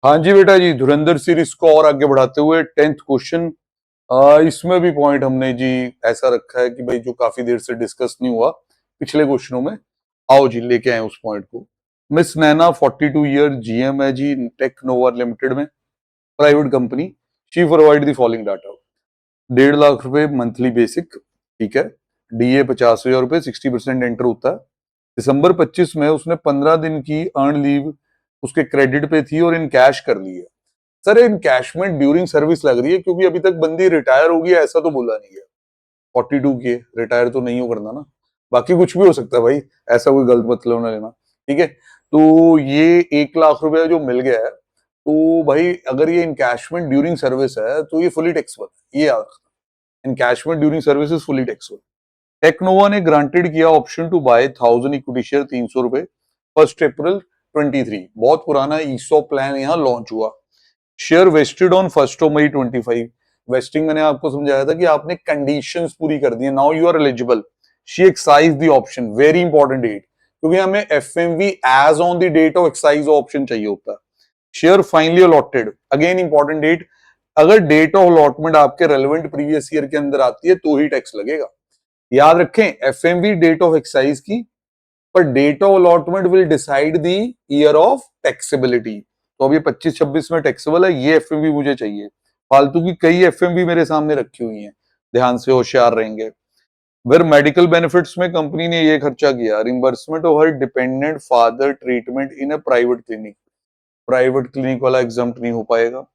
हाँ जी बेटा जी, धुरंधर सीरीज को और आगे बढ़ाते हुए 10th क्वेश्चन। इसमें भी पॉइंट हमने जी ऐसा रखा है कि भाई जो काफी देर से डिस्कस नहीं हुआ पिछले क्वेश्चनों में, आओ जी लेके आए उस पॉइंट को। मिस नैना 42 ईयर जीएम है जी, टेक्नोवा लिमिटेड में, private company. She provide the following data. 1.5 lakh रुपए मंथली बेसिक, ठीक है। डीए 50,000 रुपए, 60% एंटर होता है। दिसंबर 25 में उसने 15 दिन की अर्न लीव उसके क्रेडिट पे थी और इन कैश कर ली है। सर इनकैशमेंट ड्यूरिंग सर्विस लग रही है क्योंकि अभी तक बंदी रिटायर होगी ऐसा तो बोला नहीं है। 42 की रिटायर तो नहीं हो करना ना, बाकी कुछ भी हो सकता है भाई, ऐसा कोई गलत मतलब ना लेना, ठीक है। तो ये 1 लाख रुपया जो मिल गया है, तो भाई अगर ये इनकैशमेंट ड्यूरिंग सर्विस है तो ये फुली टैक्सेबल है, ये याद रखना। Encashment during service is fully taxable. Technova ने ग्रांटेड किया option to buy 1000 equity share, 300 रुपए, 1 अप्रैल 23। बहुत पुराना ईसॉप प्लान यहाँ लॉन्च हुआ। शेयर वेस्टेड ऑन 1 मई 25। वेस्टिंग मैंने आपको समझाया था कि आपने कंडीशंस पूरी कर दी है, now you are eligible. She exercise the option, very important date, क्योंकि हमें FMV as on the date of exercise option चाहिए होता है। Share finally allotted, again important date. अगर डेट ऑफ अलॉटमेंट आपके रेलेवेंट प्रीवियस ईयर के अंदर आती है तो ही टैक्स लगेगा। याद रखें, एफएमवी डेट ऑफ एक्साइज की, पर date of allotment will decide the year of taxability. तो अब ये 25-26 में टैक्सेबल है, ये एफएमवी मुझे चाहिए। फालतू की कई एफएमवी मेरे सामने रखी हुई हैं, ध्यान से होशियार रहेंगे। फिर मेडिकल बेनिफिट्स में कंपनी ने ये खर्चा किया, reimbursement of her dependent father treatment in a private clinic. Private clinic वाला एग्जाम्प्ट नहीं हो पाएगा।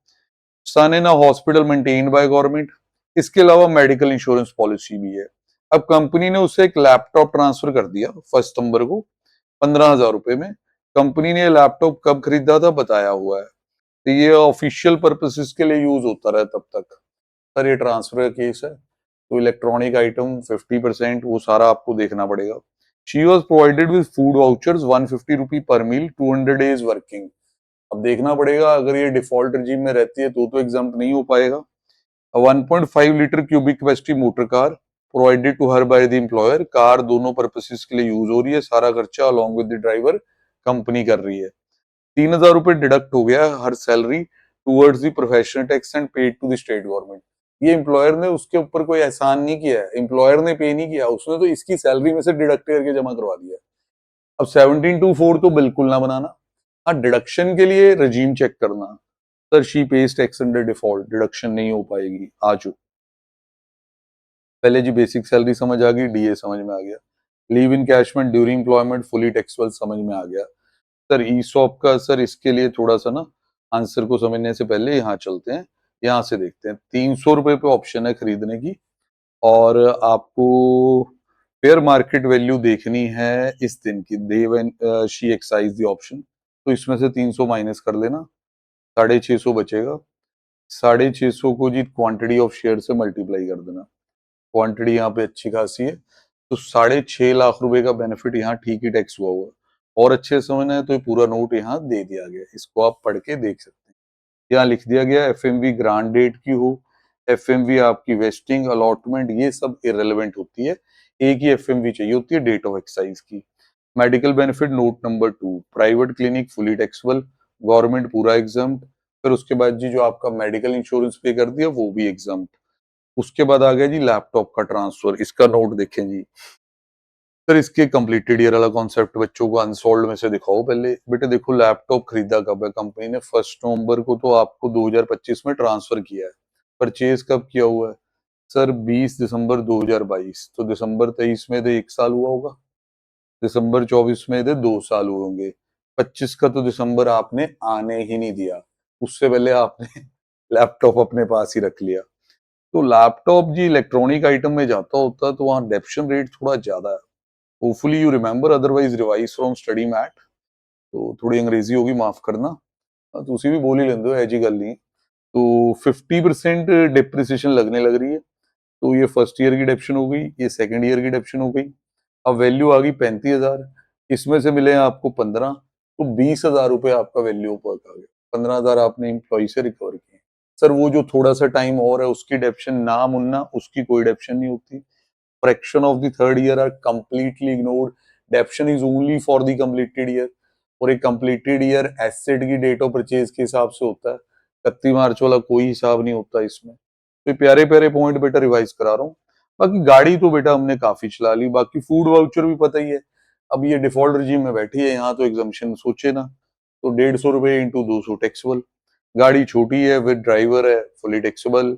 Son in a hospital maintained by government. इसके अलावा मेडिकल इंश्योरेंस पॉलिसी भी है। अब कंपनी ने उसे एक लैपटॉप ट्रांसफर कर दिया 1 सितंबर को 15,000 रुपए में। कंपनी ने लैपटॉप कब खरीदा था बताया हुआ है, तो ये ऑफिशियल पर्पसेस के लिए यूज होता रहा तब तक। सर ये ट्रांसफर का केस है, तो इलेक्ट्रॉनिक आइटम 50% वो सारा आपको देखना पड़ेगा। She was provided with food vouchers 150 रुपी पर मील, 200 डेज वर्किंग। अब देखना पड़ेगा, अगर ये डिफॉल्ट रिजीम में रहती है तो एग्जाम्प्ट नहीं हो पाएगा। 1.5 litre cubic capacity motor car provided to her by the employer. Car दोनों पर्पसेस के लिए यूज हो रही है, सारा खर्चा along with the driver company कर रही है। 3,000 रुपए डिडक्ट हो गया her salary towards the professional tax and paid to the state government. ये एम्प्लॉयर ने उसके ऊपर कोई एहसान नहीं किया है, एम्प्लॉयर ने पे नहीं किया, उसने तो इसकी सैलरी में से डिडक्ट करके जमा करवा दिया। अब 17(2)(4 तो बिल्कुल ना बनाना। हाँ, डिडक्शन के लिए रजीम चेक करना। Sir she page tax under default, deduction नहीं हो पाएगी। आज पहले जी बेसिक सैलरी समझ आ गई, डीए समझ में आ गया। लीव इन कैशमेंट ड्यूरिंग एम्प्लॉयमेंट फुली टैक्सेबल समझ में आ गया। सर ईसॉप का सर इसके लिए थोड़ा सा ना आंसर को समझने से पहले यहाँ चलते हैं, यहाँ से देखते हैं। 300 रुपए पे ऑप्शन है खरीदने की, और आपको फेयर मार्केट वैल्यू देखनी है इस दिन की, day when she exercise the option. तो इसमें से 300 माइनस कर लेना, 650 बचेगा। 650 को जी क्वांटिटी ऑफ शेयर से मल्टीप्लाई कर देना। क्वांटिटी यहाँ पे अच्छी खासी है, तो 6.5 लाख रुपए का बेनिफिट यहाँ ठीक ही टैक्स हुआ हुआ। और अच्छे से समझना है तो ये पूरा नोट यहाँ दे दिया गया, इसको आप पढ़ के देख सकते हैं। यहाँ लिख दिया गया एफएमवी ग्रांट डेट की हो, एफएमवी आपकी वेस्टिंग अलॉटमेंट ये सब इरेलीवेंट होती है। एक ही एफएमवी चाहिए होती है डेट ऑफ एक्साइज की। Medical benefit note number 2, private clinic fully taxable, government पूरा एग्जाम्प्ट। फिर उसके बाद जी जो आपका मेडिकल इंश्योरेंस पे कर दिया वो भी एग्जाम्प्ट। उसके बाद आ गया जी लैपटॉप का ट्रांसफर, इसका नोट देखें जी। सर इसके कंप्लीटेड ईयर वाला कॉन्सेप्ट बच्चों को अनसोल्ड में से दिखाओ पहले। बेटे देखो लैपटॉप खरीदा कब है, कंपनी ने 1 नवंबर को तो आपको 2025 में ट्रांसफर किया है। परचेज कब किया हुआ है सर, 20 दिसंबर 2022। तो दिसंबर 23 में तो 1 साल हुआ होगा, दिसंबर 24 में तो 2 साल हुए होंगे। 25 का तो दिसंबर आपने आने ही नहीं दिया, उससे पहले आपने लैपटॉप अपने पास ही रख लिया। तो लैपटॉप जी इलेक्ट्रॉनिक आइटम में जाता होता तो वहां डेप्शन रेट थोड़ा ज्यादा है। Hopefully you remember, otherwise revise from study mat. तो थोड़ी अंग्रेजी होगी, माफ करना। हाँ, तो उसी भी बोल ही लेंदो, ऐसी गल नहीं। तो 50% डिप्रिसिएशन लगने लग रही है। तो ये फर्स्ट ईयर की डेप्शन हो गई, ये सेकंड ईयर की डेप्शन हो गई। अब वैल्यू आ गई 35,000, इसमें से मिले आपको 15, तो 20,000 रुपए आपका वैल्यू ऊपर आ गया। 15,000 आपने एम्प्लॉय से रिकवर किए। सर वो जो थोड़ा सा टाइम और है उसकी डेप्शन ना मुन्ना, उसकी कोई डेप्शन नहीं होती। fraction of the third year are completely ignored. Deption is only for the completed year. और एक कंप्लीटेड ईयर एसेट की डेट ऑफ परचेज के हिसाब से होता है। 31 मार्च वाला कोई हिसाब नहीं होता इसमें। तो प्यारे प्यारे पॉइंट बेटा रिवाइज करा रहा हूँ। बाकी गाड़ी तो बेटा हमने काफी चला ली, बाकी फूड वाउचर भी पता ही है। अब ये डिफॉल्ट रिजीम में बैठी है, यहाँ तो एग्जम्पशन सोचे ना, तो 150 रुपए इंटू 200 टैक्सेबल। गाड़ी छोटी है, विद ड्राइवर है, फुली टैक्सेबल।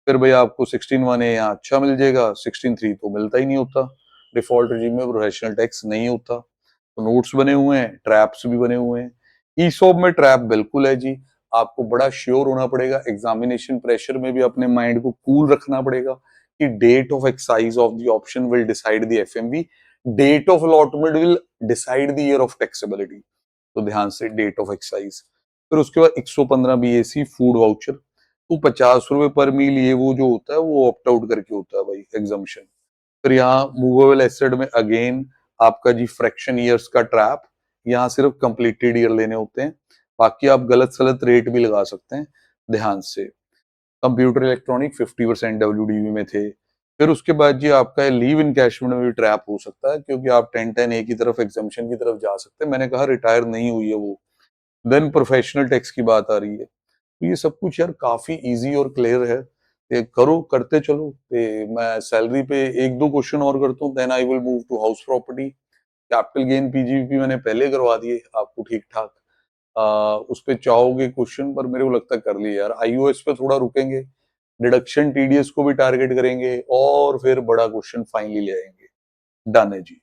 फिर भैया आपको 16(1) है यहाँ अच्छा मिल जाएगा, 16(3) तो मिलता ही नहीं होता डिफॉल्ट रिजीम में, प्रोफेशनल टैक्स नहीं होता। तो नोट्स बने हुए हैं, ट्रैप्स भी बने हुए हैं। ईसॉप में ट्रैप बिल्कुल है जी। आपको बड़ा श्योर होना पड़ेगा, एग्जामिनेशन प्रेशर में भी अपने माइंड को कूल रखना पड़ेगा कि date of exercise of the option will decide the FMV, date of allotment will decide the year of taxability. तो ध्यान से डेट ऑफ एक्साइज। फिर उसके बाद 115 बीएसी फूड वाउचर, तो 50 रुपए पर मील, ये वो जो होता है वो ऑप्ट आउट करके होता है भाई एग्जाम्पशन। फिर यहाँ मूवेबल एसेट में अगेन आपका जी फ्रैक्शन ईयर्स का ट्रैप, यहाँ सिर्फ कंप्लीटेड ईयर लेने होते हैं, बाकी आप गलत सलत रेट भी लगा सकते हैं ध्यान से। कंप्यूटर इलेक्ट्रॉनिक 50% डब्ल्यूडीवी में थे। फिर उसके बाद जी आपका लीव इनकैशमेंट में भी ट्रैप हो सकता है, क्योंकि आप 1010 ए की तरफ एग्जाम्पशन की तरफ जा सकते हैं। मैंने कहा रिटायर नहीं हुई है वो। देन प्रोफेशनल टैक्स की बात आ रही है। तो ये सब कुछ यार काफी इजी और क्लियर है, ये करो करते चलो। मैं सैलरी पे एक दो क्वेश्चन और करता हूँ, then I will move to house property. Capital gain PGBP मैंने पहले करवा दिए आपको ठीक ठाक। उस पे चाहोगे क्वेश्चन, पर मेरे को लगता है कर लिए यार। आईओएस पे थोड़ा रुकेंगे, डिडक्शन टीडीएस को भी टारगेट करेंगे, और फिर बड़ा क्वेश्चन फाइनली ले आएंगे। डन है जी।